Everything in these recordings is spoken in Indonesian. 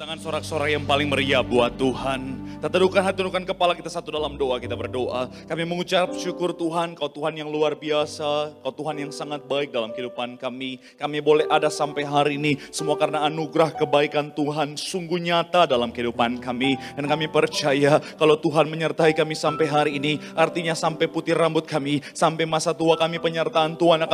Tangan sorak-sorai yang paling meriah buat Tuhan. Tundukkan hati, tundukkan kepala kita satu dalam doa, kita berdoa. Kami mengucap syukur Tuhan, Kau Tuhan yang luar biasa, Kau Tuhan yang sangat baik dalam kehidupan kami. Kami boleh ada sampai hari ini, semua karena anugerah kebaikan Tuhan sungguh nyata dalam kehidupan kami. Dan kami percaya kalau Tuhan menyertai kami sampai hari ini, artinya sampai putih rambut kami, sampai masa tua kami penyertaan Tuhan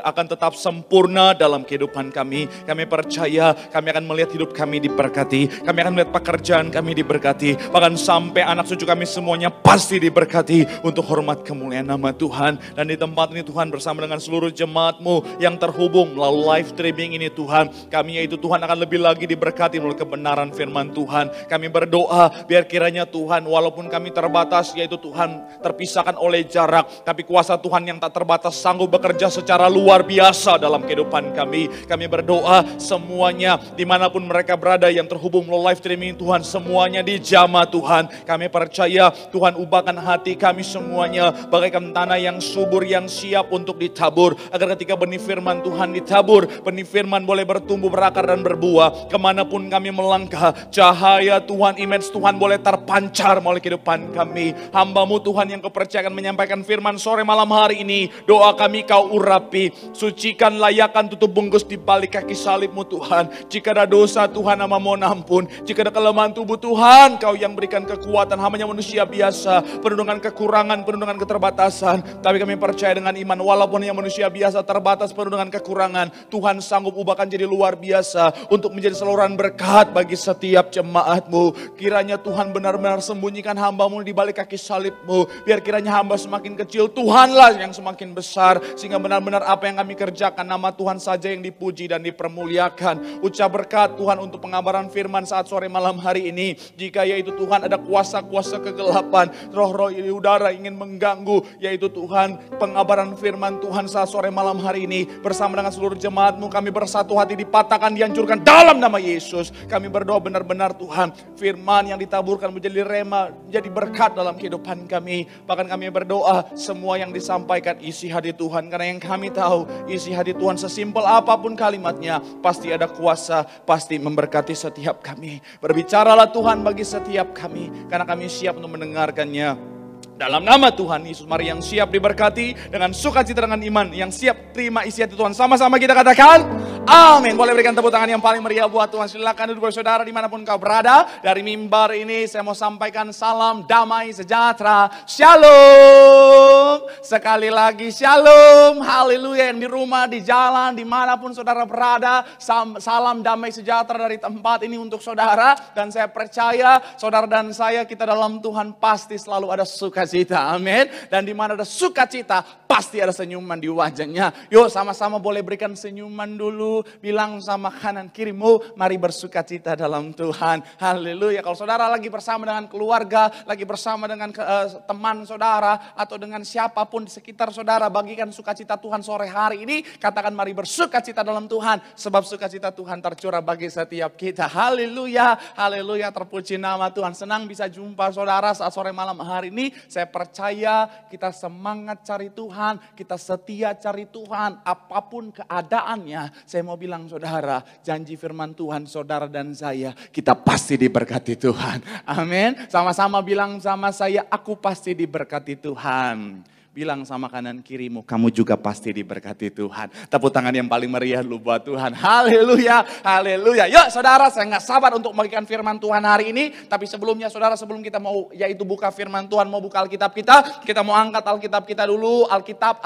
akan tetap sempurna dalam kehidupan kami. Kami percaya kami akan melihat hidup kami diberkati. Kami akan melihat pekerjaan kami diberkati. Bahkan sampai anak cucu kami semuanya pasti diberkati untuk hormat kemuliaan nama Tuhan. Dan di tempat ini Tuhan bersama dengan seluruh jemaat-Mu yang terhubung melalui live streaming ini Tuhan. Kami yaitu Tuhan akan lebih lagi diberkati melalui kebenaran firman Tuhan. Kami berdoa biar kiranya Tuhan walaupun kami terbatas yaitu Tuhan terpisahkan oleh jarak. Tapi kuasa Tuhan yang tak terbatas sanggup bekerja secara luar biasa dalam kehidupan kami. Kami berdoa semuanya dimanapun mereka berada yang terhubung melalui live streaming Tuhan, semuanya dijamah Tuhan. Kami percaya Tuhan ubahkan hati kami semuanya bagaikan tanah yang subur yang siap untuk ditabur. Agar ketika benih firman Tuhan ditabur, benih firman boleh bertumbuh berakar dan berbuah. Kemanapun kami melangkah, cahaya Tuhan, image Tuhan boleh terpancar melalui kehidupan kami. Hamba-Mu Tuhan yang kepercayaan menyampaikan firman sore malam hari ini, doa kami Kau urapi, sucikan, layakkan, tutup bungkus di balik kaki salib-Mu Tuhan. Jika ada dosa Tuhan, nama mohon ampun. Jika ada kelemahan tubuh Tuhan, Kau yang berikan kekuatan. Hambanya manusia biasa, penuh dengan kekurangan, penuh dengan keterbatasan. Tapi kami percaya dengan iman, walaupun yang manusia biasa terbatas, penuh dengan kekurangan, Tuhan sanggup ubahkan jadi luar biasa untuk menjadi saluran berkat bagi setiap jemaat-Mu. Kiranya Tuhan benar-benar sembunyikan hamba-Mu di balik kaki salib-Mu. Biar kiranya hamba semakin kecil, Tuhanlah yang semakin besar. Sehingga benar-benar apa yang kami kerjakan, nama Tuhan saja yang dipuji dan dipermuliakan. Ucap berkat Tuhan untuk pengabaran firman saat sore malam hari ini. Jika yaitu Tuhan ada kuasa-kuasa kegelapan, roh-roh di udara ingin mengganggu, yaitu Tuhan pengabaran firman Tuhan saat sore malam hari ini. Bersama dengan seluruh jemaat-Mu kami bersatu hati dipatahkan, dihancurkan dalam nama Yesus. Kami berdoa benar-benar Tuhan firman yang ditaburkan menjadi rema, menjadi berkat dalam kehidupan kami. Bahkan kami berdoa semua yang disampaikan isi hati Tuhan. Karena yang kami tahu isi hati Tuhan sesimpel apapun kalimatnya, pasti ada kuasa, pasti memberkati setiap kami. Berbicaralah Tuhan bagi setiap kami, karena kami siap untuk mendengarkannya. Dalam nama Tuhan Yesus, mari yang siap diberkati dengan sukacita dengan iman, yang siap terima isi hati Tuhan. Sama-sama kita katakan, amin. Boleh berikan tepuk tangan yang paling meriah buat Tuhan. Silakan duduk saudara dimanapun kau berada. Dari mimbar ini saya mau sampaikan salam damai sejahtera. Shalom. Sekali lagi shalom. Haleluya. Yang di rumah, di jalan, dimanapun saudara berada. Salam damai sejahtera dari tempat ini untuk saudara. Dan saya percaya saudara dan saya, kita dalam Tuhan pasti selalu ada sukacita. Amin. Dan di mana ada sukacita, pasti ada senyuman di wajahnya. Yuk sama-sama boleh berikan senyuman dulu. Bilang sama kanan kirimu, mari bersukacita dalam Tuhan. Haleluya. Kalau saudara lagi bersama dengan keluarga, lagi bersama dengan teman saudara, atau dengan siapapun di sekitar saudara, bagikan sukacita Tuhan sore hari ini. Katakan mari bersukacita dalam Tuhan. Sebab sukacita Tuhan tercurah bagi setiap kita. Haleluya. Haleluya. Terpuji nama Tuhan. Senang bisa jumpa saudara saat sore malam hari ini. Saya percaya kita semangat cari Tuhan, kita setia cari Tuhan, apapun keadaannya. Saya mau bilang saudara, janji firman Tuhan saudara dan saya, kita pasti diberkati Tuhan. Amin. Sama-sama bilang sama saya, aku pasti diberkati Tuhan. Bilang sama kanan kirimu, kamu juga pasti diberkati Tuhan. Tepuk tangan yang paling meriah dulu buat Tuhan. Haleluya, haleluya. Yuk saudara, saya gak sabar untuk membagikan firman Tuhan hari ini. Tapi sebelumnya saudara, sebelum kita mau yaitu buka firman Tuhan, mau buka Alkitab kita mau angkat Alkitab kita dulu. Alkitab,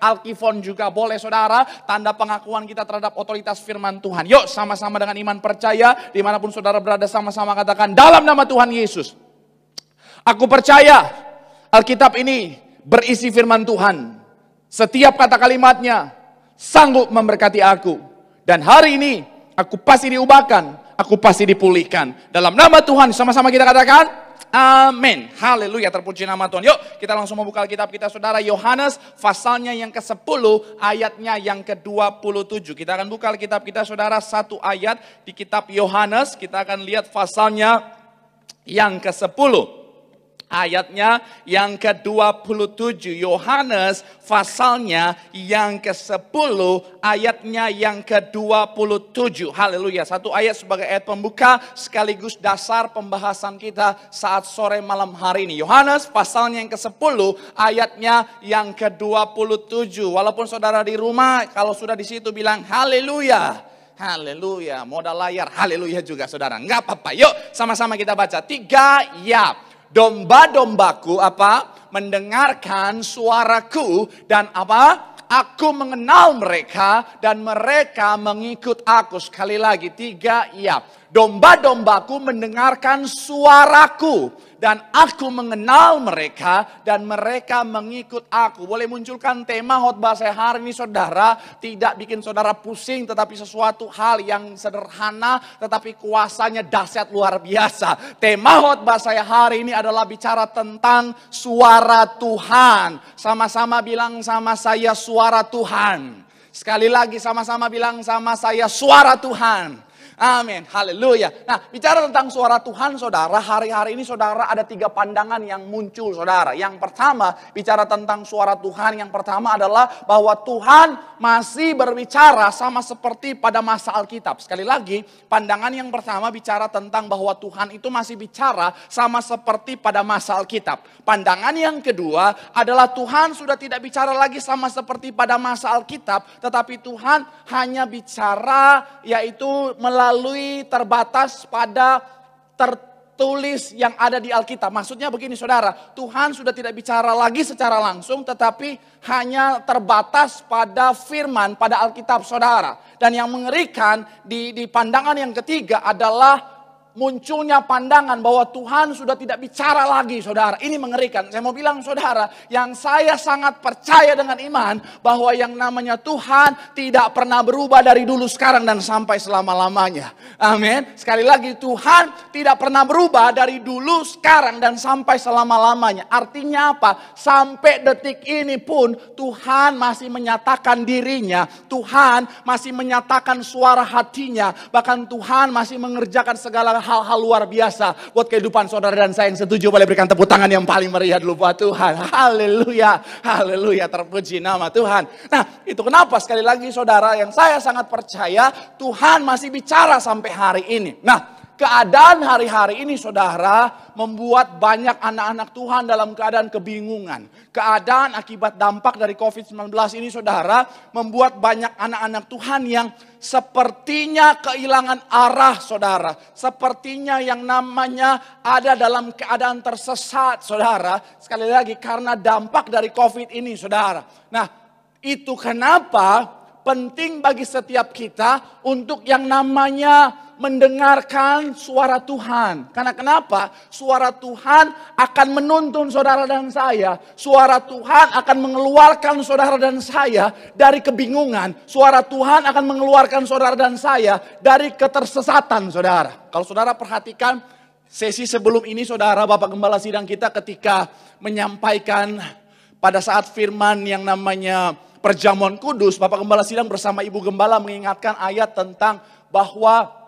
Alkifon juga boleh saudara. Tanda pengakuan kita terhadap otoritas firman Tuhan. Yuk sama-sama dengan iman percaya, dimanapun saudara berada sama-sama katakan, dalam nama Tuhan Yesus, aku percaya Alkitab ini berisi firman Tuhan. Setiap kata kalimatnya sanggup memberkati aku. Dan hari ini aku pasti diubahkan, aku pasti dipulihkan. Dalam nama Tuhan sama-sama kita katakan, amin. Haleluya, terpuji nama Tuhan. Yuk kita langsung membuka Alkitab kita saudara. Yohanes pasalnya yang ke-10, ayatnya yang ke-27. Kita akan buka Alkitab kita saudara, satu ayat di kitab Yohanes. Kita akan lihat pasalnya yang ke-10. ayatnya yang ke-27, Yohanes pasalnya yang ke-10, ayatnya yang ke-27. Haleluya. Satu ayat sebagai ayat pembuka sekaligus dasar pembahasan kita saat sore malam hari ini. Yohanes pasalnya yang ke-10, ayatnya yang ke-27. Walaupun saudara di rumah, kalau sudah di situ bilang haleluya. Haleluya, modal layar, haleluya juga saudara. Enggak apa-apa, yuk sama-sama kita baca. 3, ya. Domba-dombaku mendengarkan suaraku dan aku mengenal mereka dan mereka mengikut aku. Sekali lagi 3, ya. Domba-dombaku mendengarkan suaraku dan aku mengenal mereka dan mereka mengikut aku. Boleh munculkan tema khotbah saya hari ini saudara, tidak bikin saudara pusing tetapi sesuatu hal yang sederhana tetapi kuasanya dahsyat luar biasa. Tema khotbah saya hari ini adalah bicara tentang suara Tuhan. Sama-sama bilang sama saya suara Tuhan. Sekali lagi sama-sama bilang sama saya suara Tuhan. Amin, haleluya. Nah, bicara tentang suara Tuhan saudara, hari-hari ini saudara ada 3 pandangan yang muncul saudara. Yang pertama, bicara tentang suara Tuhan, yang pertama adalah bahwa Tuhan masih berbicara sama seperti pada masa Alkitab. Sekali lagi, pandangan yang pertama bicara tentang bahwa Tuhan itu masih bicara sama seperti pada masa Alkitab. Pandangan yang kedua adalah Tuhan sudah tidak bicara lagi sama seperti pada masa Alkitab, tetapi Tuhan hanya bicara yaitu melalui terbatas pada tertulis yang ada di Alkitab. Maksudnya begini saudara, Tuhan sudah tidak bicara lagi secara langsung tetapi hanya terbatas pada firman pada Alkitab saudara. Dan yang mengerikan di pandangan yang ketiga adalah munculnya pandangan bahwa Tuhan sudah tidak bicara lagi saudara. Ini mengerikan. Saya mau bilang saudara, yang saya sangat percaya dengan iman bahwa yang namanya Tuhan tidak pernah berubah dari dulu, sekarang dan sampai selama-lamanya. Amin. Sekali lagi, Tuhan tidak pernah berubah dari dulu, sekarang dan sampai selama-lamanya. Artinya apa? Sampai detik ini pun Tuhan masih menyatakan dirinya. Tuhan masih menyatakan suara hatinya. Bahkan Tuhan masih mengerjakan segala hal-hal luar biasa buat kehidupan saudara dan saya. Yang setuju boleh berikan tepuk tangan yang paling meriah dulu buat Tuhan. Haleluya, haleluya, terpuji nama Tuhan. Nah, itu kenapa sekali lagi saudara, yang saya sangat percaya Tuhan masih bicara sampai hari ini. Nah, keadaan hari-hari ini saudara membuat banyak anak-anak Tuhan dalam keadaan kebingungan. Keadaan akibat dampak dari COVID-19 ini saudara membuat banyak anak-anak Tuhan yang sepertinya kehilangan arah saudara. Sepertinya yang namanya ada dalam keadaan tersesat saudara. Sekali lagi karena dampak dari COVID ini saudara. Nah, itu kenapa penting bagi setiap kita untuk yang namanya mendengarkan suara Tuhan. Karena kenapa? Suara Tuhan akan menuntun saudara dan saya. Suara Tuhan akan mengeluarkan saudara dan saya dari kebingungan. Suara Tuhan akan mengeluarkan saudara dan saya dari ketersesatan saudara. Kalau saudara perhatikan sesi sebelum ini saudara, Bapak Gembala Sidang kita ketika menyampaikan pada saat firman yang namanya perjamuan kudus, Bapak Gembala Sidang bersama Ibu Gembala mengingatkan ayat tentang bahwa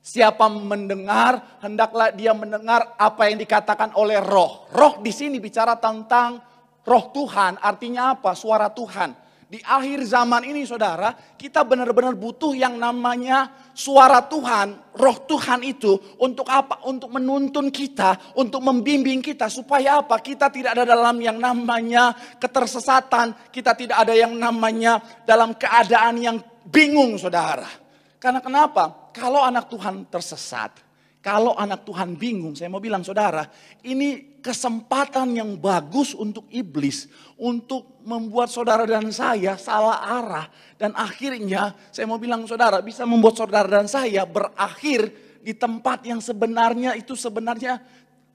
siapa mendengar, hendaklah dia mendengar apa yang dikatakan oleh roh. Roh di sini bicara tentang roh Tuhan, artinya apa? Suara Tuhan. Di akhir zaman ini saudara, kita benar-benar butuh yang namanya suara Tuhan, roh Tuhan itu untuk apa? Untuk menuntun kita, untuk membimbing kita. Supaya apa? Kita tidak ada dalam yang namanya ketersesatan, kita tidak ada yang namanya dalam keadaan yang bingung saudara. Karena kenapa? Kalau anak Tuhan tersesat, kalau anak Tuhan bingung, saya mau bilang saudara, ini kesempatan yang bagus untuk iblis, untuk membuat saudara dan saya salah arah. Dan akhirnya saya mau bilang saudara, bisa membuat saudara dan saya berakhir di tempat yang sebenarnya itu sebenarnya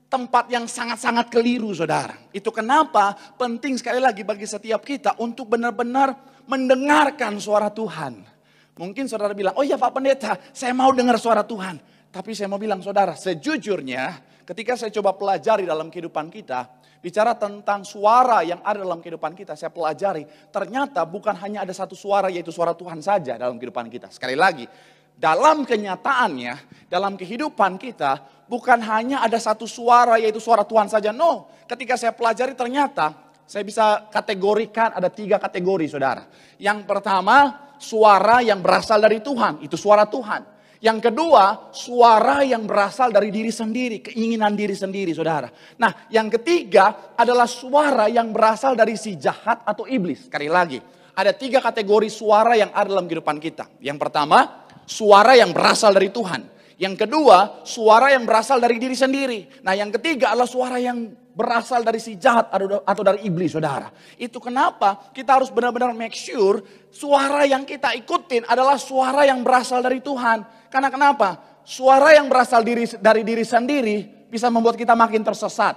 tempat yang sangat-sangat keliru saudara. Itu kenapa penting sekali lagi bagi setiap kita untuk benar-benar mendengarkan suara Tuhan. Mungkin saudara bilang, oh ya Pak Pendeta, saya mau dengar suara Tuhan. Tapi saya mau bilang saudara, sejujurnya ketika saya coba pelajari dalam kehidupan kita, bicara tentang suara yang ada dalam kehidupan kita, saya pelajari, ternyata bukan hanya ada satu suara, yaitu suara Tuhan saja dalam kehidupan kita. Sekali lagi, dalam kenyataannya, dalam kehidupan kita, bukan hanya ada satu suara yaitu suara Tuhan saja. No, ketika saya pelajari ternyata saya bisa kategorikan ada 3 kategori saudara. Yang pertama suara yang berasal dari Tuhan, itu suara Tuhan. Yang kedua, suara yang berasal dari diri sendiri, keinginan diri sendiri, saudara. Nah, yang ketiga adalah suara yang berasal dari si jahat atau iblis. Sekali lagi, ada 3 kategori suara yang ada dalam kehidupan kita. Yang pertama, suara yang berasal dari Tuhan. Yang kedua, suara yang berasal dari diri sendiri. Nah, yang ketiga adalah suara yang berasal dari si jahat atau dari iblis, saudara. Itu kenapa kita harus benar-benar make sure suara yang kita ikutin adalah suara yang berasal dari Tuhan. Karena kenapa? Suara yang berasal dari diri sendiri bisa membuat kita makin tersesat.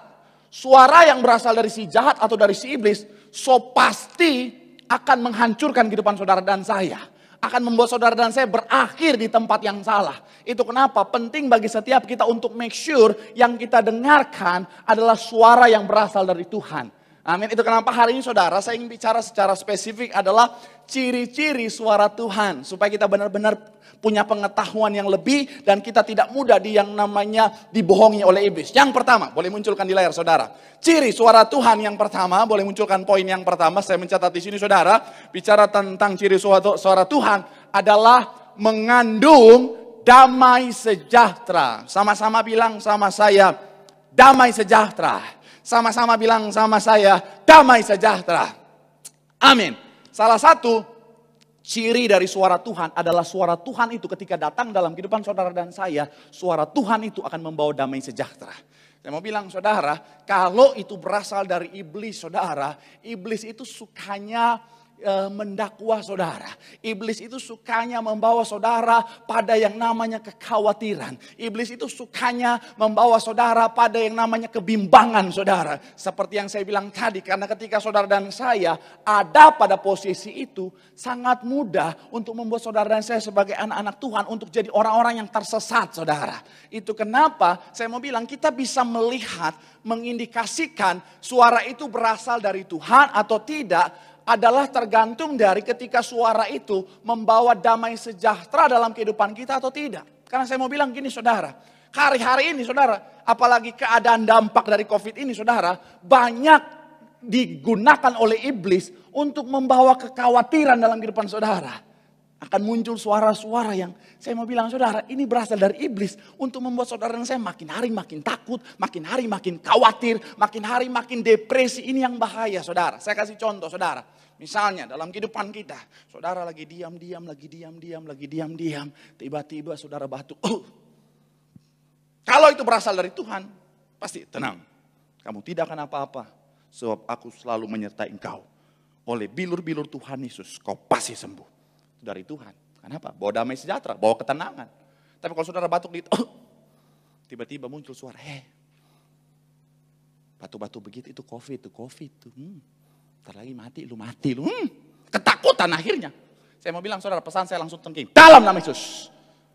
Suara yang berasal dari si jahat atau dari si iblis, so pasti akan menghancurkan kehidupan saudara dan saya. Akan membuat saudara dan saya berakhir di tempat yang salah. Itu kenapa penting bagi setiap kita untuk make sure yang kita dengarkan adalah suara yang berasal dari Tuhan. Amin. Itu kenapa hari ini saudara saya ingin bicara secara spesifik adalah ciri-ciri suara Tuhan. Supaya kita benar-benar punya pengetahuan yang lebih dan kita tidak mudah yang namanya dibohongi oleh iblis. Yang pertama, boleh munculkan di layar saudara. Ciri suara Tuhan yang pertama, boleh munculkan poin yang pertama. Saya mencatat di sini saudara, bicara tentang ciri suara Tuhan adalah mengandung damai sejahtera. Sama-sama bilang sama saya, damai sejahtera. Sama-sama bilang sama saya, damai sejahtera. Amin. Salah satu ciri dari suara Tuhan adalah suara Tuhan itu ketika datang dalam kehidupan saudara dan saya, suara Tuhan itu akan membawa damai sejahtera. Saya mau bilang saudara, kalau itu berasal dari iblis saudara, iblis itu sukanya mendakwa saudara. Iblis itu sukanya membawa saudara pada yang namanya kekhawatiran. Iblis itu sukanya membawa saudara pada yang namanya kebimbangan saudara. Seperti yang saya bilang tadi, karena ketika saudara dan saya ada pada posisi itu, sangat mudah untuk membuat saudara dan saya sebagai anak-anak Tuhan untuk jadi orang-orang yang tersesat saudara. Itu kenapa saya mau bilang kita bisa melihat, mengindikasikan suara itu berasal dari Tuhan atau tidak adalah tergantung dari ketika suara itu membawa damai sejahtera dalam kehidupan kita atau tidak. Karena saya mau bilang gini saudara, hari-hari ini saudara, apalagi keadaan dampak dari COVID ini saudara, banyak digunakan oleh iblis untuk membawa kekhawatiran dalam kehidupan saudara. Akan muncul suara-suara yang saya mau bilang saudara, ini berasal dari iblis untuk membuat saudara dan saya makin hari makin takut, makin hari makin khawatir, makin hari makin depresi. Ini yang bahaya saudara. Saya kasih contoh saudara. Misalnya dalam kehidupan kita, saudara lagi diam-diam, tiba-tiba saudara batuk. Kalau itu berasal dari Tuhan, pasti tenang. Kamu tidak akan apa-apa, sebab aku selalu menyertai engkau. Oleh bilur-bilur Tuhan Yesus, kau pasti sembuh. Dari Tuhan. Kenapa? Bawa damai sejahtera, bawa ketenangan. Tapi kalau saudara batuk tiba-tiba muncul suara, batu-batu begitu itu COVID tuh. Ntar lagi mati lu. Ketakutan akhirnya. Saya mau bilang saudara, pesan saya langsung tengking. Dalam nama Yesus.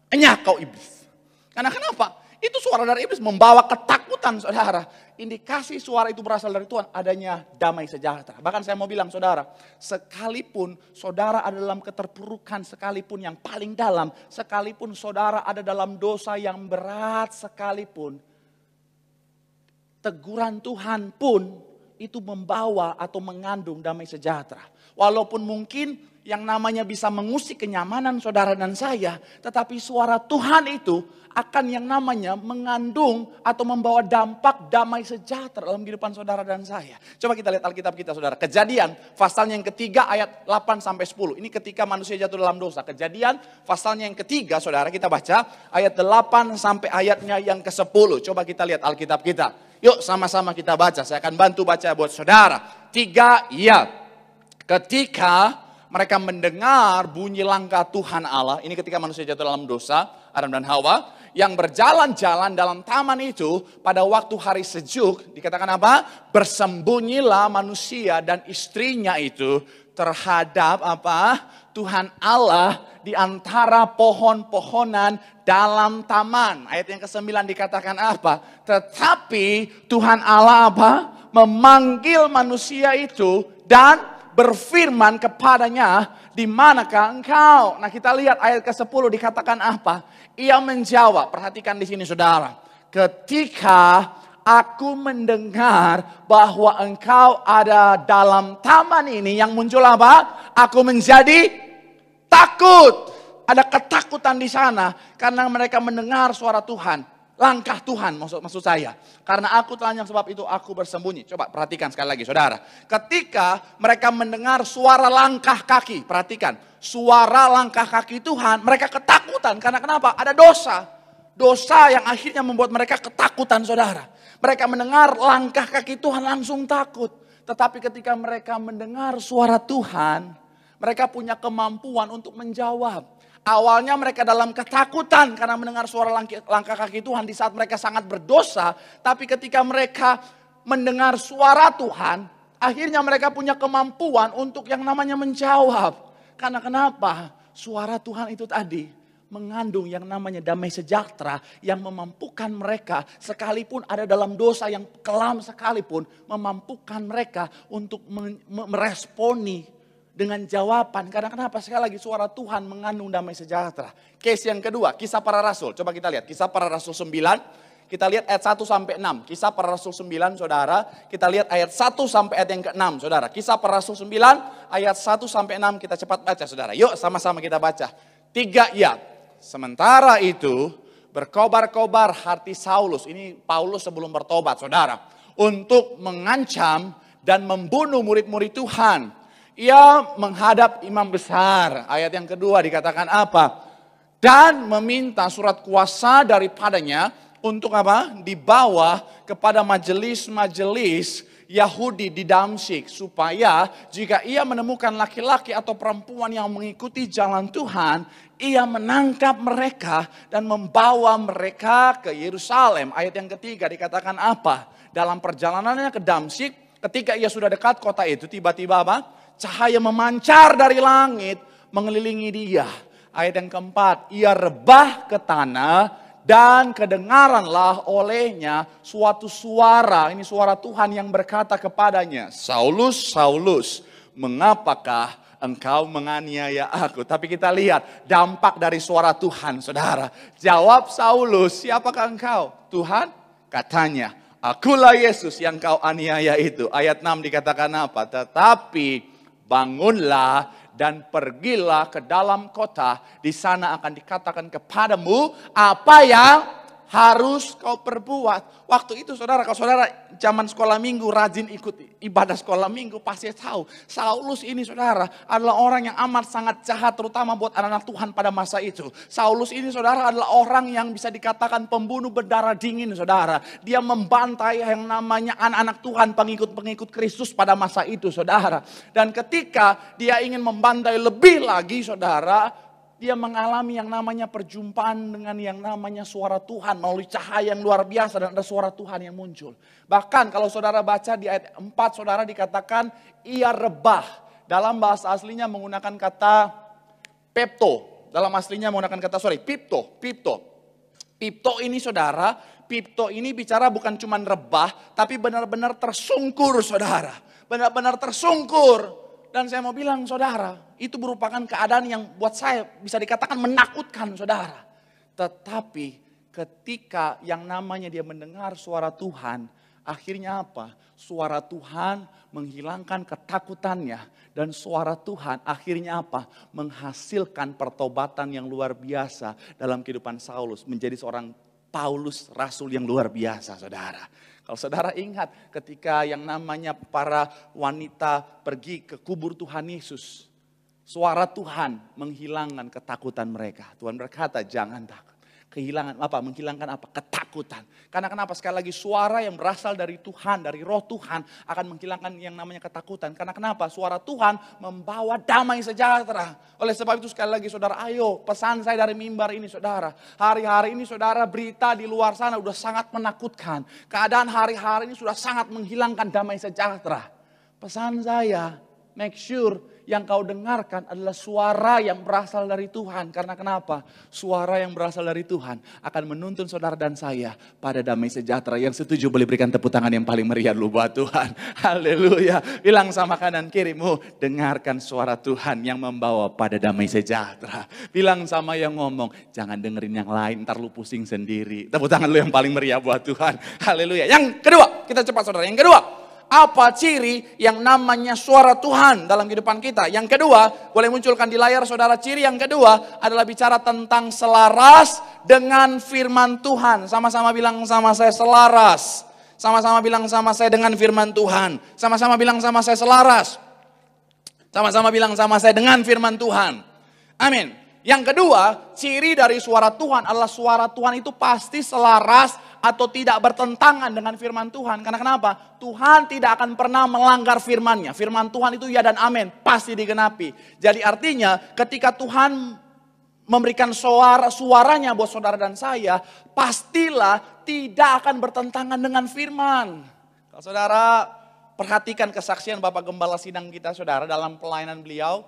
Enyak kau iblis. Karena kenapa? Itu suara dari iblis membawa ketakutan saudara. Indikasi suara itu berasal dari Tuhan adanya damai sejahtera. Bahkan saya mau bilang saudara, sekalipun saudara ada dalam keterpurukan, sekalipun yang paling dalam, sekalipun saudara ada dalam dosa yang berat sekalipun, teguran Tuhan pun itu membawa atau mengandung damai sejahtera. Walaupun mungkin yang namanya bisa mengusik kenyamanan saudara dan saya, tetapi suara Tuhan itu akan yang namanya mengandung atau membawa dampak damai sejahtera dalam kehidupan saudara dan saya. Coba kita lihat Alkitab kita saudara. Kejadian pasalnya yang ketiga ayat 8-10. Ini ketika manusia jatuh dalam dosa. Kejadian pasalnya yang ketiga saudara, kita baca ayat 8 sampai ayatnya yang ke-10. Coba kita lihat Alkitab kita. Yuk sama-sama kita baca. Saya akan bantu baca buat saudara. 3, ya. Ketika mereka mendengar bunyi langkah Tuhan Allah. Ini ketika manusia jatuh dalam dosa, Adam dan Hawa. Yang berjalan-jalan dalam taman itu pada waktu hari sejuk. Dikatakan apa? Bersembunyilah manusia dan istrinya itu terhadap apa? Tuhan Allah di antara pohon-pohonan dalam taman. Ayat yang ke-9 dikatakan apa? Tetapi Tuhan Allah apa? Memanggil manusia itu dan berfirman kepadanya, di manakah engkau? Nah kita lihat ayat ke-10 dikatakan apa? Ia menjawab, perhatikan di sini saudara. ketika aku mendengar bahwa engkau ada dalam taman ini, yang muncul apa? Aku menjadi takut. Ada ketakutan di sana karena mereka mendengar suara Tuhan. Langkah Tuhan maksud saya. Karena aku telanjang sebab itu aku bersembunyi. Coba perhatikan sekali lagi saudara. Ketika mereka mendengar suara langkah kaki. Perhatikan. Suara langkah kaki Tuhan. Mereka ketakutan. Karena kenapa? Ada dosa. Dosa yang akhirnya membuat mereka ketakutan saudara. Mereka mendengar langkah kaki Tuhan langsung takut. Tetapi ketika mereka mendengar suara Tuhan. Mereka punya kemampuan untuk menjawab. Awalnya mereka dalam ketakutan karena mendengar suara langkah kaki Tuhan di saat mereka sangat berdosa. Tapi ketika mereka mendengar suara Tuhan, akhirnya mereka punya kemampuan untuk yang namanya menjawab. Karena kenapa? Suara Tuhan itu tadi mengandung yang namanya damai sejahtera yang memampukan mereka sekalipun ada dalam dosa yang kelam sekalipun, memampukan mereka untuk meresponi dengan jawaban. Karena kenapa? Sekali lagi suara Tuhan mengandung damai sejahtera. Case yang kedua, Kisah Para Rasul. Coba kita lihat, Kisah Para Rasul 9. Kita lihat ayat 1 sampai 6. Kisah Para Rasul 9 saudara. Kita lihat ayat 1 sampai ayat yang ke-6 saudara. Kisah Para Rasul 9 ayat 1 sampai 6. Kita cepat baca saudara. Yuk sama-sama kita baca. 3 ya. Sementara itu berkobar-kobar hati Saulus. Ini Paulus sebelum bertobat saudara. Untuk mengancam dan membunuh murid-murid Tuhan. Ia menghadap imam besar. Ayat yang kedua dikatakan apa? Dan meminta surat kuasa daripadanya untuk apa? Dibawa kepada majelis-majelis Yahudi di Damsyik. Supaya jika ia menemukan laki-laki atau perempuan yang mengikuti jalan Tuhan, ia menangkap mereka dan membawa mereka ke Yerusalem. Ayat yang ketiga dikatakan apa? Dalam perjalanannya ke Damsyik, ketika ia sudah dekat kota itu, tiba-tiba apa? Cahaya memancar dari langit mengelilingi dia. Ayat yang keempat, ia rebah ke tanah dan kedengaranlah olehnya suatu suara. Ini suara Tuhan yang berkata kepadanya, Saulus, Saulus, mengapakah engkau menganiaya aku? Tapi kita lihat dampak dari suara Tuhan saudara. Jawab Saulus, siapakah engkau? Tuhan, katanya, akulah Yesus yang kau aniaya itu. Ayat 6 dikatakan apa? Tetapi bangunlah dan pergilah ke dalam kota. Di sana akan dikatakan kepadamu apa yang harus kau perbuat. Waktu itu saudara, kalau saudara zaman sekolah minggu rajin ikut ibadah sekolah minggu, pasti tahu. Saulus ini saudara adalah orang yang amat sangat jahat, terutama buat anak-anak Tuhan pada masa itu. Saulus ini saudara adalah orang yang bisa dikatakan pembunuh berdarah dingin saudara. Dia membantai yang namanya anak-anak Tuhan, pengikut-pengikut Kristus pada masa itu saudara. Dan ketika dia ingin membantai lebih lagi saudara, dia mengalami yang namanya perjumpaan dengan yang namanya suara Tuhan melalui cahaya yang luar biasa dan ada suara Tuhan yang muncul. Bahkan kalau saudara baca di ayat 4 saudara dikatakan ia rebah. Dalam bahasa aslinya menggunakan kata pepto. Dalam aslinya menggunakan kata pipto. Pipto ini saudara, pipto ini bicara bukan cuma rebah tapi benar-benar tersungkur saudara. Benar-benar tersungkur. Dan saya mau bilang saudara, itu merupakan keadaan yang buat saya bisa dikatakan menakutkan saudara. Tetapi ketika yang namanya dia mendengar suara Tuhan, akhirnya apa? Suara Tuhan menghilangkan ketakutannya. Dan suara Tuhan akhirnya apa? Menghasilkan pertobatan yang luar biasa dalam kehidupan Saulus. Menjadi seorang Paulus, rasul yang luar biasa saudara. Kalau saudara ingat ketika yang namanya para wanita pergi ke kubur Tuhan Yesus. Suara Tuhan menghilangkan ketakutan mereka. Tuhan berkata jangan takut. Menghilangkan apa? Ketakutan. Karena kenapa? Sekali lagi suara yang berasal dari Tuhan, dari roh Tuhan akan menghilangkan yang namanya ketakutan. Karena kenapa? Suara Tuhan membawa damai sejahtera. Oleh sebab itu sekali lagi saudara, ayo pesan saya dari mimbar ini saudara. Hari-hari ini saudara berita di luar sana sudah sangat menakutkan. Keadaan hari-hari ini sudah sangat menghilangkan damai sejahtera. Pesan saya, make sure yang kau dengarkan adalah suara yang berasal dari Tuhan. Karena kenapa? Suara yang berasal dari Tuhan akan menuntun saudara dan saya pada damai sejahtera. Yang setuju boleh berikan tepuk tangan yang paling meriah dulu buat Tuhan. Haleluya. Bilang sama kanan kirimu, dengarkan suara Tuhan yang membawa pada damai sejahtera. Bilang sama yang ngomong, jangan dengerin yang lain, ntar lu pusing sendiri. Tepuk tangan lu yang paling meriah buat Tuhan. Haleluya. Yang kedua, kita cepat saudara. Yang kedua, apa ciri yang namanya suara Tuhan dalam kehidupan kita? Yang kedua, boleh munculkan di layar saudara, ciri yang kedua adalah bicara tentang selaras dengan firman Tuhan. Sama-sama bilang sama saya, selaras. Sama-sama bilang sama saya, dengan firman Tuhan. Sama-sama bilang sama saya, selaras. Sama-sama bilang sama saya, dengan firman Tuhan. Amin. Yang kedua, ciri dari suara Tuhan adalah suara Tuhan itu pasti selaras atau tidak bertentangan dengan firman Tuhan. Karena kenapa? Tuhan tidak akan pernah melanggar firman-Nya. Firman Tuhan itu ya dan amin, pasti digenapi. Jadi artinya ketika Tuhan memberikan suaranya buat saudara dan saya, pastilah tidak akan bertentangan dengan firman. Kalau saudara perhatikan kesaksian Bapak Gembala Sidang kita saudara dalam pelayanan beliau,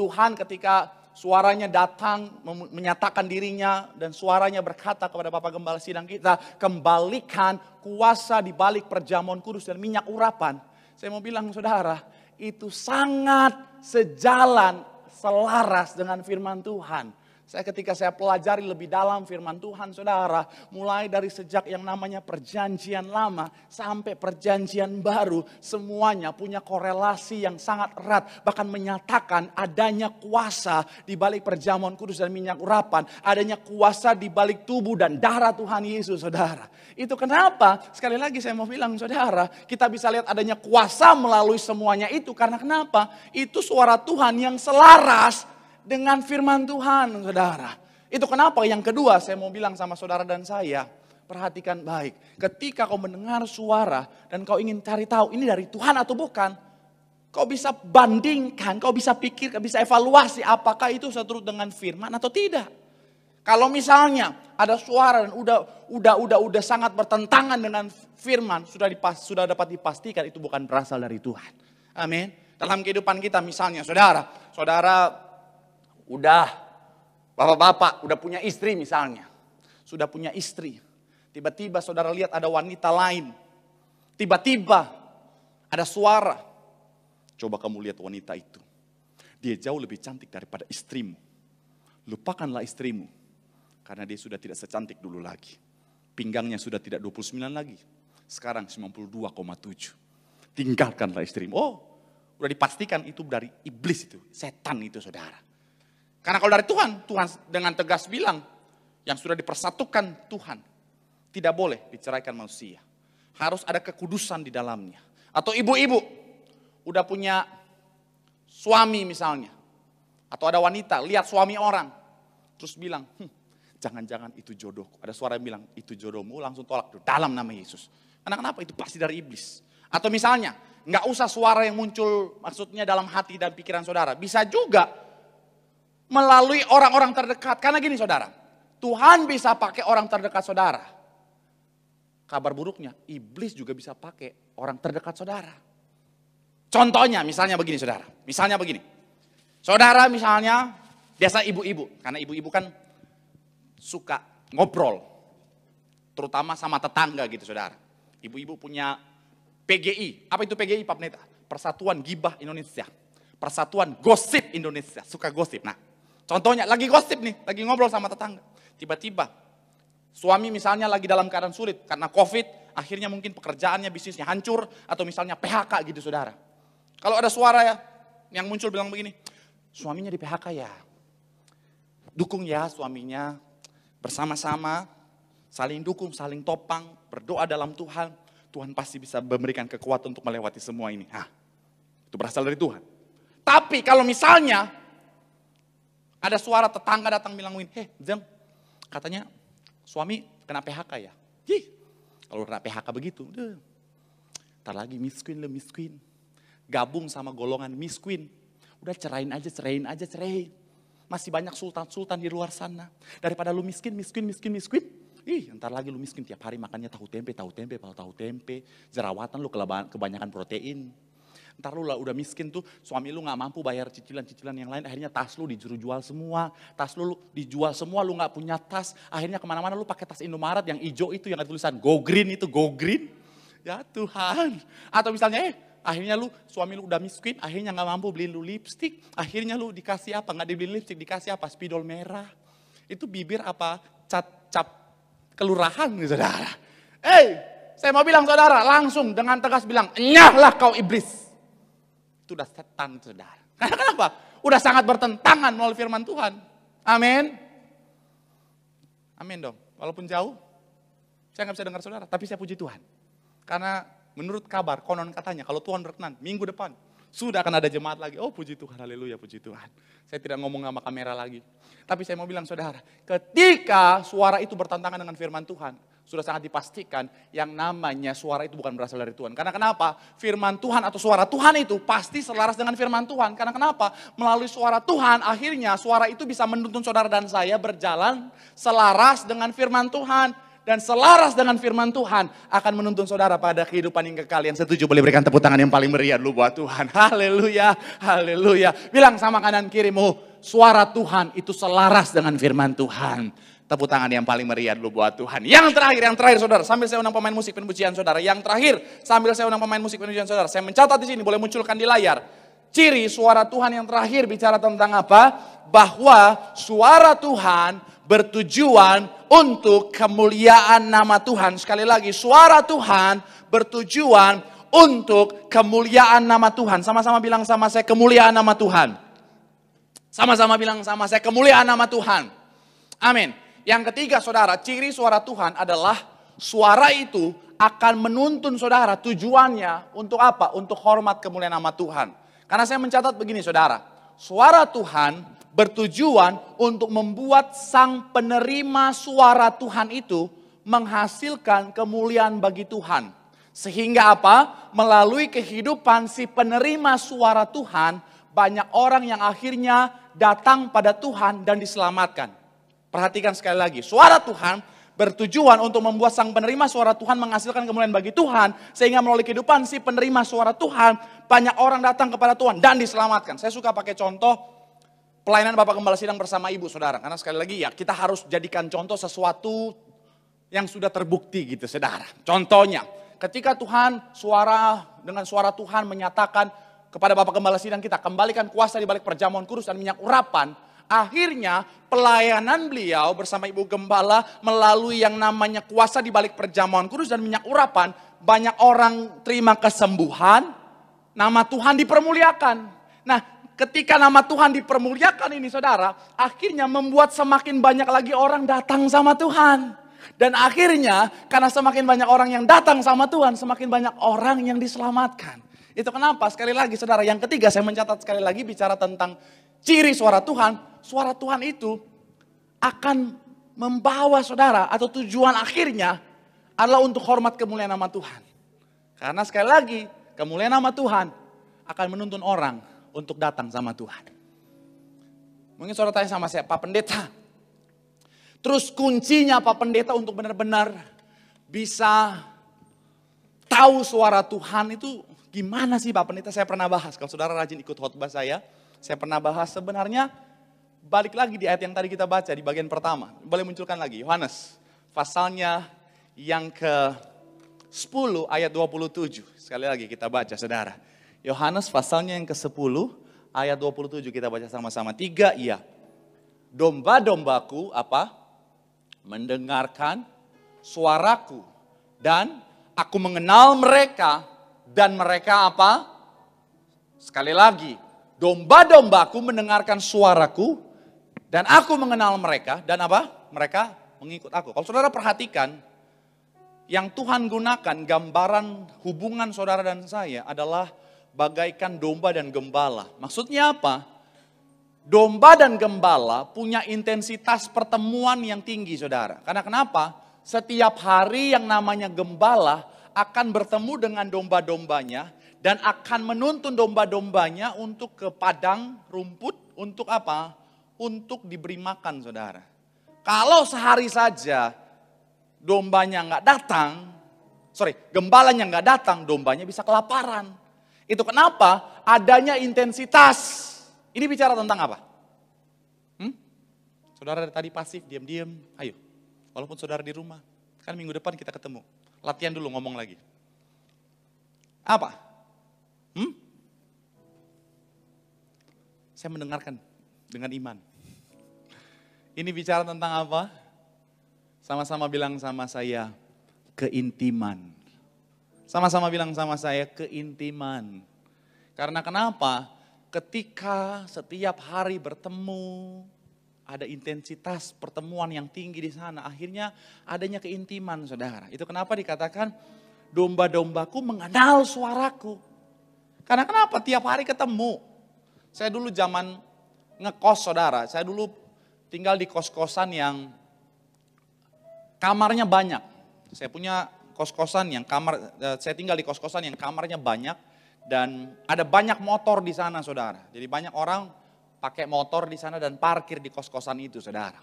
Tuhan ketika suaranya datang menyatakan dirinya dan suaranya berkata kepada Bapak Gembala Sidang kita, kembalikan kuasa di balik perjamuan kudus dan minyak urapan. Saya mau bilang saudara, itu sangat sejalan, selaras dengan firman Tuhan. Ketika saya pelajari lebih dalam firman Tuhan saudara, mulai dari sejak yang namanya perjanjian lama sampai perjanjian baru, semuanya punya korelasi yang sangat erat. Bahkan menyatakan adanya kuasa di balik perjamuan kudus dan minyak urapan. Adanya kuasa di balik tubuh dan darah Tuhan Yesus saudara. Itu kenapa? Sekali lagi saya mau bilang saudara, kita bisa lihat adanya kuasa melalui semuanya itu. Karena kenapa? Itu suara Tuhan yang selaras dengan firman Tuhan, saudara. Itu kenapa yang kedua saya mau bilang sama saudara dan saya, perhatikan baik. Ketika kau mendengar suara dan kau ingin cari tahu ini dari Tuhan atau bukan, kau bisa bandingkan, kau bisa pikir, kau bisa evaluasi apakah itu seturut dengan firman atau tidak. Kalau misalnya ada suara dan udah sangat bertentangan dengan firman, sudah dapat dipastikan itu bukan berasal dari Tuhan. Amin. Dalam kehidupan kita misalnya, saudara udah, bapak-bapak udah punya istri misalnya. Sudah punya istri. Tiba-tiba saudara lihat ada wanita lain. Tiba-tiba ada suara. Coba kamu lihat wanita itu. Dia jauh lebih cantik daripada istrimu. Lupakanlah istrimu. Karena dia sudah tidak secantik dulu lagi. Pinggangnya sudah tidak 29 lagi. Sekarang 92,7. Tinggalkanlah istrimu. Oh, udah dipastikan itu dari iblis itu. Setan itu saudara. Karena kalau dari Tuhan dengan tegas bilang, yang sudah dipersatukan Tuhan, tidak boleh diceraikan manusia. Harus ada kekudusan di dalamnya. Atau ibu-ibu, udah punya suami misalnya. Atau ada wanita, lihat suami orang. Terus bilang, jangan-jangan itu jodohku. Ada suara yang bilang, itu jodohmu, langsung tolak dalam nama Yesus. Karena kenapa? Itu pasti dari iblis. Atau misalnya, nggak usah suara yang muncul maksudnya dalam hati dan pikiran saudara. Bisa juga melalui orang-orang terdekat. Karena gini saudara, Tuhan bisa pakai orang terdekat saudara. Kabar buruknya, iblis juga bisa pakai orang terdekat saudara. Contohnya, misalnya begini saudara. Misalnya begini. Saudara misalnya, biasa ibu-ibu. Karena ibu-ibu kan suka ngobrol. Terutama sama tetangga gitu saudara. Ibu-ibu punya PGI. Apa itu PGI Pak Pendeta? Persatuan Gibah Indonesia. Persatuan Gosip Indonesia. Suka gosip. Nah, contohnya lagi gosip nih, lagi ngobrol sama tetangga. Tiba-tiba suami misalnya lagi dalam keadaan sulit karena COVID, akhirnya mungkin pekerjaannya, bisnisnya hancur, atau misalnya PHK gitu saudara. Kalau ada suara ya yang muncul bilang begini, suaminya di PHK ya. Dukung ya suaminya, bersama-sama, saling dukung, saling topang, berdoa dalam Tuhan. Tuhan pasti bisa memberikan kekuatan untuk melewati semua ini. Nah, itu berasal dari Tuhan. Tapi kalau misalnya ada suara tetangga datang bilang, Jam, katanya suami kena PHK ya. Kalau kena PHK begitu, ntar lagi miskin. Gabung sama golongan miskin. Udah cerain aja. Masih banyak sultan-sultan di luar sana. Daripada lu miskin. Ntar lagi lu miskin tiap hari makannya tahu tempe. Jerawatan lu kebanyakan protein. Ntar lu lah udah miskin tuh, suami lu gak mampu bayar cicilan-cicilan yang lain, akhirnya tas lu dijual semua, tas lu dijual semua, lu gak punya tas, akhirnya kemana-mana lu pakai tas Indomaret yang hijau itu, yang ada tulisan Go Green itu, Go Green. Ya Tuhan. Atau misalnya akhirnya lu, suami lu udah miskin, akhirnya gak mampu beliin lu lipstik, akhirnya lu dikasih apa, gak dibeliin lipstik, dikasih apa, spidol merah. Itu bibir apa, cap kelurahan nih saudara. Saya mau bilang saudara, langsung dengan tegas bilang, enyahlah kau iblis. Itu udah setan saudara. Karena kenapa? Udah sangat bertentangan melalui firman Tuhan. Amin. Amin dong. Walaupun jauh, saya gak bisa dengar saudara, tapi saya puji Tuhan. Karena menurut kabar, konon katanya, kalau Tuhan berkenan, minggu depan, sudah akan ada jemaat lagi. Oh puji Tuhan, haleluya, puji Tuhan. Saya tidak ngomong sama kamera lagi. Tapi saya mau bilang saudara, ketika suara itu bertentangan dengan firman Tuhan, sudah sangat dipastikan yang namanya suara itu bukan berasal dari Tuhan. Karena kenapa? Firman Tuhan atau suara Tuhan itu pasti selaras dengan firman Tuhan. Karena kenapa? Melalui suara Tuhan, akhirnya suara itu bisa menuntun saudara dan saya berjalan selaras dengan firman Tuhan. Dan selaras dengan firman Tuhan akan menuntun saudara pada kehidupan yang kekal. Yang setuju boleh berikan tepuk tangan yang paling meriah dulu buat Tuhan. Haleluya, haleluya. Bilang sama kanan kirimu, suara Tuhan itu selaras dengan firman Tuhan. Tepuk tangan yang paling meriah dulu buat Tuhan. Yang terakhir saudara, sambil saya undang pemain musik pemujian saudara. Yang terakhir, sambil saya undang pemain musik pemujian saudara. Saya mencatat di sini, boleh munculkan di layar. Ciri suara Tuhan yang terakhir bicara tentang apa? Bahwa suara Tuhan bertujuan untuk kemuliaan nama Tuhan. Sekali lagi, suara Tuhan bertujuan untuk kemuliaan nama Tuhan. Sama-sama bilang sama saya, kemuliaan nama Tuhan. Sama-sama bilang sama saya, kemuliaan nama Tuhan. Amin. Yang ketiga saudara, ciri suara Tuhan adalah suara itu akan menuntun saudara, tujuannya untuk apa? Untuk hormat kemuliaan nama Tuhan. Karena saya mencatat begini saudara, suara Tuhan bertujuan untuk membuat sang penerima suara Tuhan itu menghasilkan kemuliaan bagi Tuhan. Sehingga apa? Melalui kehidupan si penerima suara Tuhan, banyak orang yang akhirnya datang pada Tuhan dan diselamatkan. Perhatikan sekali lagi, suara Tuhan bertujuan untuk membuat sang penerima suara Tuhan menghasilkan kemuliaan bagi Tuhan. Sehingga melalui kehidupan si penerima suara Tuhan, banyak orang datang kepada Tuhan dan diselamatkan. Saya suka pakai contoh pelayanan Bapak Gembala Sidang bersama Ibu saudara. Karena sekali lagi ya, kita harus jadikan contoh sesuatu yang sudah terbukti gitu saudara. Contohnya, ketika Tuhan dengan suara Tuhan menyatakan kepada Bapak Gembala Sidang kita, kembalikan kuasa di balik perjamuan kudus dan minyak urapan. Akhirnya pelayanan beliau bersama Ibu Gembala melalui yang namanya kuasa di balik perjamuan kudus dan minyak urapan. Banyak orang terima kesembuhan, nama Tuhan dipermuliakan. Nah, ketika nama Tuhan dipermuliakan ini saudara, akhirnya membuat semakin banyak lagi orang datang sama Tuhan. Dan akhirnya karena semakin banyak orang yang datang sama Tuhan, semakin banyak orang yang diselamatkan. Itu kenapa? Sekali lagi saudara, yang ketiga saya mencatat sekali lagi bicara tentang ciri suara Tuhan. Suara Tuhan itu akan membawa saudara atau tujuan akhirnya adalah untuk hormat kemuliaan nama Tuhan. Karena sekali lagi kemuliaan nama Tuhan akan menuntun orang untuk datang sama Tuhan. Mungkin saudara tanya sama saya, Pak Pendeta, terus kuncinya Pak Pendeta untuk benar-benar bisa tahu suara Tuhan itu gimana sih Pak Pendeta? Saya pernah bahas, kalau saudara rajin ikut khotbah saya pernah bahas sebenarnya, balik lagi di ayat yang tadi kita baca di bagian pertama. Boleh munculkan lagi, Yohanes pasalnya yang ke-10 ayat 27. Sekali lagi kita baca saudara. Yohanes pasalnya yang ke-10 ayat 27 kita baca sama-sama. 3, iya. Domba-dombaku apa? Mendengarkan suaraku. Dan aku mengenal mereka. Dan mereka apa? Sekali lagi. Domba-dombaku mendengarkan suaraku. Dan aku mengenal mereka. Dan apa? Mereka mengikut aku. Kalau saudara perhatikan. Yang Tuhan gunakan gambaran hubungan saudara dan saya adalah bagaikan domba dan gembala. Maksudnya apa? Domba dan gembala punya intensitas pertemuan yang tinggi saudara. Karena kenapa? Setiap hari yang namanya gembala akan bertemu dengan domba-dombanya. Dan akan menuntun domba-dombanya untuk ke padang rumput. Untuk apa? Untuk diberi makan saudara. Kalau sehari saja dombalanya nggak datang. Gembalanya nggak datang, dombanya bisa kelaparan. Itu kenapa adanya intensitas. Ini bicara tentang apa? Saudara dari tadi pasif, diam-diam. Ayo, walaupun saudara di rumah. Kan minggu depan kita ketemu. Latihan dulu ngomong lagi. Apa? Saya mendengarkan dengan iman. Ini bicara tentang apa? Sama-sama bilang sama saya, keintiman. Sama-sama bilang sama saya, keintiman. Karena kenapa? Ketika setiap hari bertemu, ada intensitas pertemuan yang tinggi di sana. Akhirnya adanya keintiman, saudara. Itu kenapa dikatakan, domba-dombaku mengenal suaraku. Karena kenapa? Tiap hari ketemu. Saya dulu zaman ngekos, saudara. Saya dulu tinggal di kos-kosan yang kamarnya banyak. Saya punya kos-kosan yang saya tinggal di kos-kosan yang kamarnya banyak. Dan ada banyak motor di sana, saudara. Jadi banyak orang pakai motor di sana dan parkir di kos-kosan itu, saudara.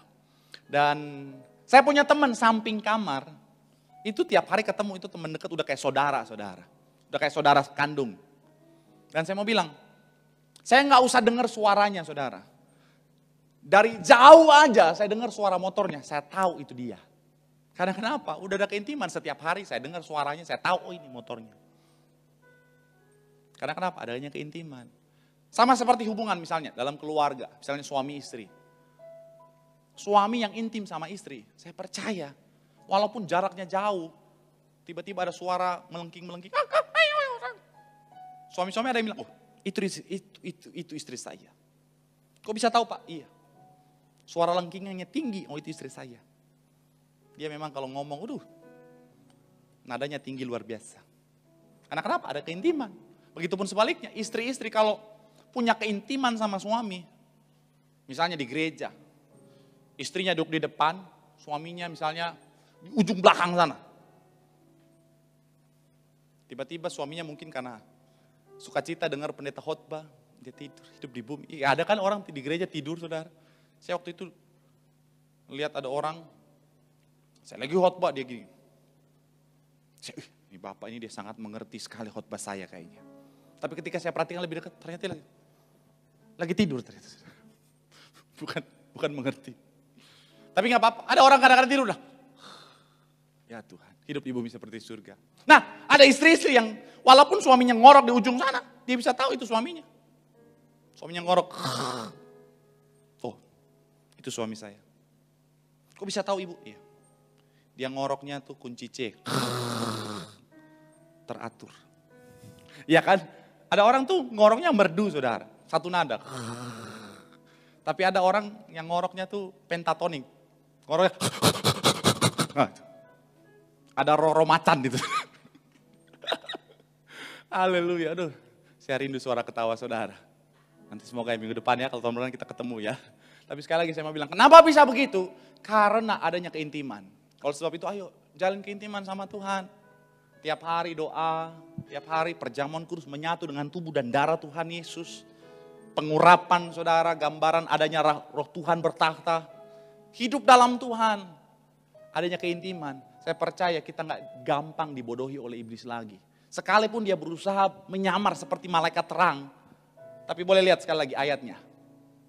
Dan saya punya teman samping kamar, itu tiap hari ketemu, itu teman dekat, udah kayak saudara, saudara. Udah kayak saudara kandung. Dan saya mau bilang, saya nggak usah dengar suaranya, saudara. Dari jauh aja saya dengar suara motornya, saya tahu itu dia. Karena kenapa? Udah ada keintiman, setiap hari saya dengar suaranya, saya tahu, oh ini motornya. Karena kenapa? Adanya keintiman. Sama seperti hubungan misalnya dalam keluarga, misalnya suami istri. Suami yang intim sama istri, saya percaya walaupun jaraknya jauh, tiba-tiba ada suara melengking-melengking. Suami-suami ada yang bilang, oh itu istri saya. Kok bisa tahu Pak? Iya. Suara lengkingannya tinggi, oh itu istri saya. Dia memang kalau ngomong, nadanya tinggi luar biasa. Karena kenapa? Ada keintiman. Begitupun sebaliknya, istri-istri kalau punya keintiman sama suami, misalnya di gereja, istrinya duduk di depan, suaminya misalnya di ujung belakang sana. Tiba-tiba suaminya mungkin karena sukacita dengar pendeta khotbah, dia tidur, hidup di bumi. Ya, ada kan orang di gereja tidur, saudara. Saya waktu itu lihat ada orang, saya lagi khotbah, dia gini. Ini bapak ini dia sangat mengerti sekali khotbah saya kayaknya. Tapi ketika saya perhatikan lebih dekat, ternyata lagi tidur ternyata. Bukan mengerti. Tapi nggak apa-apa, ada orang kadang-kadang tidur lah. Ya Tuhan, hidup di bumi seperti surga. Nah, ada istri-istri yang walaupun suaminya ngorok di ujung sana, dia bisa tahu itu suaminya. Suaminya ngorok. Oh, itu suami saya. Kok bisa tahu ibu? Iya. Dia ngoroknya tuh kunci C. Teratur. Ya kan? Ada orang tuh ngoroknya merdu, saudara. Satu nada. Tapi ada orang yang ngoroknya tuh pentatonik. Ngoroknya. Ada roro macan gitu. Haleluya. Aduh, saya rindu suara ketawa saudara. Nanti semoga minggu depan ya, kalau tahun depan kita ketemu ya. Tapi sekali lagi saya mau bilang, kenapa bisa begitu? Karena adanya keintiman. Kalau sebab itu ayo jalin keintiman sama Tuhan. Tiap hari doa, tiap hari perjamuan kudus menyatu dengan tubuh dan darah Tuhan Yesus. Pengurapan saudara, gambaran adanya roh Tuhan bertakhta. Hidup dalam Tuhan, adanya keintiman. Saya percaya kita nggak gampang dibodohi oleh iblis lagi. Sekalipun dia berusaha menyamar seperti malaikat terang. Tapi boleh lihat sekali lagi ayatnya.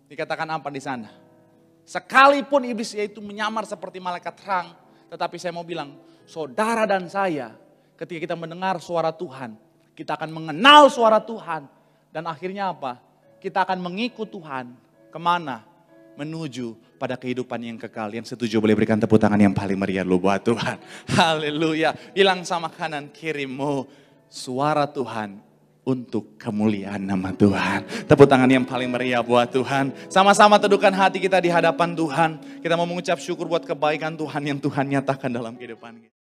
Dikatakan apa di sana? Sekalipun iblis yaitu menyamar seperti malaikat terang. Tetapi saya mau bilang, saudara dan saya, ketika kita mendengar suara Tuhan, kita akan mengenal suara Tuhan. Dan akhirnya apa? Kita akan mengikut Tuhan. Kemana? Menuju pada kehidupan yang kekal. Yang setuju boleh berikan tepuk tangan yang paling meriah dulu buat Tuhan. Haleluya. Bilang sama kanan kirimu, suara Tuhan untuk kemuliaan nama Tuhan. Tepuk tangan yang paling meriah buat Tuhan. Sama-sama teduhkan hati kita di hadapan Tuhan. Kita mau mengucap syukur buat kebaikan Tuhan yang Tuhan nyatakan dalam kehidupan kita.